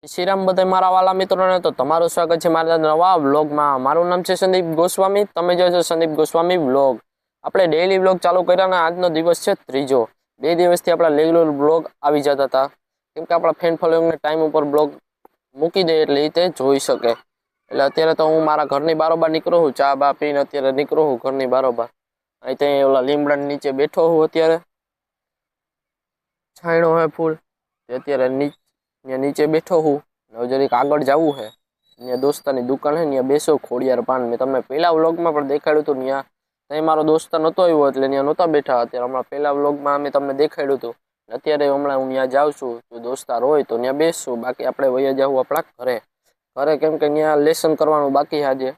શ્રીરામ બધા મારા વાલા મિત્રોને તો તમારું સ્વાગત છે મારા નવા વ્લોગમાં। મારું નામ છે સંદીપ ગોસ્વામી, તમે જોશો સંદીપ ગોસ્વામી વ્લોગ। આપણે ડેઈલી વ્લોગ ચાલુ કર્યાના આજનો દિવસ છે ત્રીજો। 2 દિવસથી આપણા રેગ્યુલર વ્લોગ આવી જતા હતા, કેમ કે આપણા ફેન ફોલોઈંગને ટાઈમ ઉપર બ્લોગ મૂકી દે એટલે એ તે જોઈ શકે। એટલે અત્યારે તો હું મારા ઘરની બારોબાર નીકળું છું, ચા બા પીને અત્યારે નીકળું છું ઘરની બારોબાર। અહીં ત્યાં ઓલા લીમડા નીચે બેઠો હું, અત્યારે છાંયડો હે ફૂલ, અત્યારે નીચે બેઠો હું। હવે જરીક આગળ જવું છે, ત્યાં દોસ્તાની દુકાન છે, ત્યાં બેસો ખોડિયાર પાન। મેં તમને પહેલા વ્લોગમાં પણ દેખાડ્યું હતું, ત્યાં મારો દોસ્ત નહોતો આવ્યો એટલે ત્યાં નહોતા બેઠા। અત્યારે હમણાં પહેલા વ્લોગમાં અમે તમને દેખાડ્યું હતું। અત્યારે હમણાં હું ત્યાં જાઉં છું, જો દોસ્તાર હોય તો ત્યાં બેસશું, બાકી આપણે વયા જવું આપણા ઘરે કેમ કે ત્યાં લેસન કરવાનું બાકી આજે,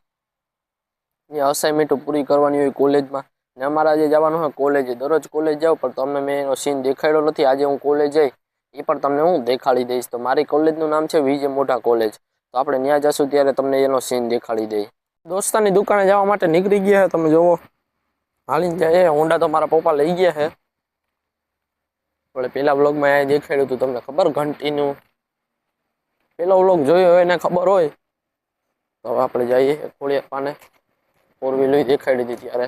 ત્યાં અસાઇનમેન્ટો પૂરી કરવાની હોય કોલેજમાં ને અમારે આજે જવાનું હોય કોલેજે। દરરોજ કોલેજ જાઉં પણ તમને મેં એનો સીન દેખાડ્યો નથી। આજે હું કોલેજ જઈ એ પણ તમને હું દેખાડી દઈશ। તો મારી કોલેજનું નામ છે વિજય મોઢા કોલેજ, તો આપણે ત્યાં જશું ત્યારે તમને એનો સીન દેખાડી દઈ। દોસ્તાની દુકાને જવા માટે નીકળી ગયા છે, તમે જોવો હાલીને જાય। હોન્ડા તો મારા પપ્પા લઈ ગયા છે, આપણે પેલા વ્લોગમાં અહીં દેખાડ્યું હતું તમને ખબર ઘંટીનું, પેલો વ્લોગ જોયો હોય એને ખબર હોય। તો હવે આપણે જઈએ ખોડિયાર પાને, 4 વ્હીલર દેખાડી હતી ત્યારે,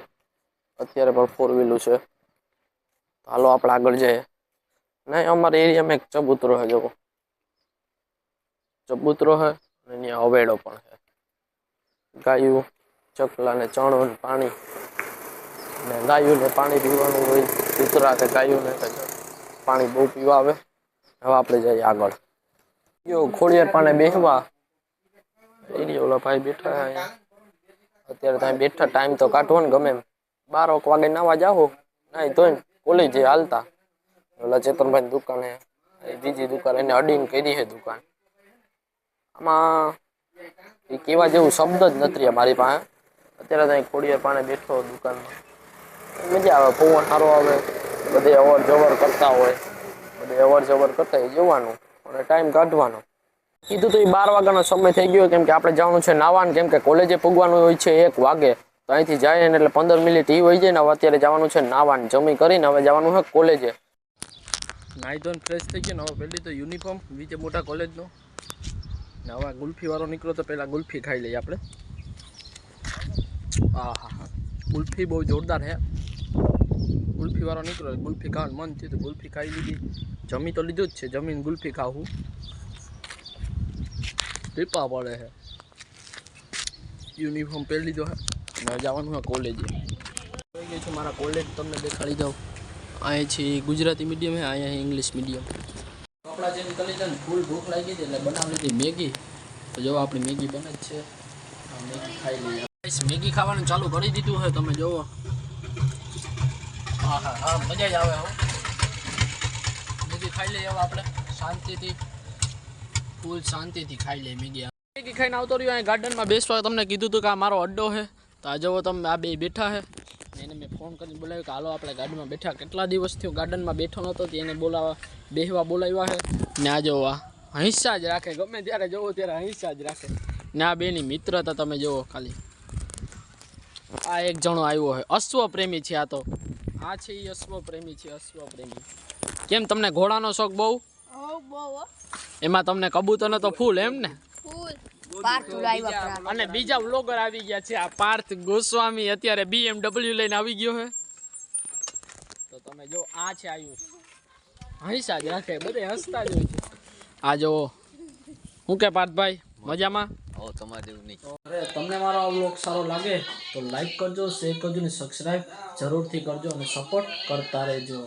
અત્યારે પણ 4 વ્હીલર છે। હાલો આપણે આગળ જઈએ। નહીં, અમારા એરિયામાં એક ચબૂતરો છે, જોવો ચબૂતરો છે અને ત્યાં હવેડો પણ છે। ગાયું ચકલા ને ચણો ને પાણી, ને ગાયુંને પાણી પીવાનું હોય ગુજરાતે, ગાયુંને પાણી બહુ પીવા આવે। હવે આપણે જઈએ આગળ, જો ખોડિયાર પાને બેસવા ઓલા ભાઈ બેઠા અહીંયા, અત્યારે ત્યાં બેઠા ટાઈમ તો કાઢવો ને ગમે એમ। 12 વાગે નાવા જાઓ, નાઈ ધોઈને કોલેજ જઈ હાલતા। ઓલા ચેતનભાઈ દુકાન હે, બીજી દુકાન એને અડીને કરી છે દુકાન। આમાં એ કેવા જેવું શબ્દ જ નથી મારી પાસે। અત્યારે ત્યાં ખોડિયાર પાને બેઠો દુકાનમાં, મજા આવે, પવન સારો આવે, બધે અવર જવર કરતા હોય, બધે અવર જવર કરતા હોય જોવાનું અને ટાઈમ કાઢવાનો। કીધું તો એ 12 વાગ્યાનો સમય થઈ ગયો, કેમ કે આપણે જવાનું છે નાવાનું, કેમ કે કોલેજે પૂગવાનું હોય છે 1 વાગે। તો અહીંથી જાય ને એટલે 15 મિનિટ એ હોય જાય ને। હવે અત્યારે જવાનું છે નાવાનું, જમી કરીને હવે જવાનું છે કોલેજે। નાઈ ધોઈને ફ્રેશ થઈ ગયો ને હવે પહેલી તો યુનિફોર્મ વિજય મોટા કોલેજનો ને હવે ગુલ્ફી વાળો નીકળો તો પહેલાં ગુલ્ફી ખાઈ લઈએ આપણે। હા હા હા, ગુલ્ફી બહુ જોરદાર છે। ગુલ્ફી વાળો નીકળો, ગુલ્ફી ખાવાનું મન થયું તો ગુલ્ફી ખાઈ લીધી। જમી તો લીધું જ છે, જમીને ગુલ્ફી ખાવું પીપા પડે છે। યુનિફોર્મ પહેરી લીધો છે ને જવાનું છે કોલેજે। થઈ ગઈ છું મારા કોલેજ, તમને દેખાડી દઉં। અહીંયા છે ગુજરાતી મીડિયમ છે, અહીંયા ઇંગ્લિશ મીડિયમ। કપડાં ચેન્જ કરી લીધા ને ફૂલ ભૂખ લાગી હતી એટલે બનાવી લીધી મેગી। તો જો આપણી મેગી બને જ છે, મેગી ખાઈ લઈએ। મેગી ખાવાનું ચાલુ કરી દીધું છે, તમે જોવો। હા હા હા, મજા જ આવે। મેગી ખાઈ લઈએ હવે આપણે શાંતિથી, ફૂલ શાંતિથી ખાઈ લઈએ મેગી। મેગી ખાઈને આવતો રહ્યો અહીં ગાર્ડનમાં બેસવા। તમને કીધું હતું કે આ મારો અડ્ડો છે, તો આ જુઓ તમે, આ બે બેઠા છે। એને મેં ફોન કરીને બોલાવ્યો કે હાલો આપણે ગાર્ડનમાં બેઠા। કેટલા દિવસથી હું ગાર્ડનમાં બેઠો નહોતો, એને બેહવા બોલાવ્યા છે ને। આ જોવો હંસા જ રાખે, ગમે ત્યારે જોવો ત્યારે હંસા જ રાખે ને। આ બેની મિત્રતા તમે જુઓ ખાલી। આ એક જણો આવ્યો છે, અશ્વ પ્રેમી છે આ તો, આ છે એ અશ્વ પ્રેમી છે, અશ્વ પ્રેમી। કેમ તમને ઘોડાનો શોખ બહુ? એમાં તમને કબૂતરનો તો ફૂલ એમ ને? અને બીજા વ્લોગર આવી ગયા છે, આ પાર્થ ગોસ્વામી અત્યારે BMW લઈને આવી ગયો છે। તો તમે જો આ છે આયુષ, હંસા જ રાખે, બધે હસતા જ હોય છે। આ જો હું કે પાર્થભાઈ મજામાં? અરે તમને મારો આ વ્લોગ સારો લાગે તો લાઈક કરજો, શેર કરજો ને સબસ્ક્રાઈબ જરૂરથી કરજો અને સપોર્ટ કરતા રહેજો।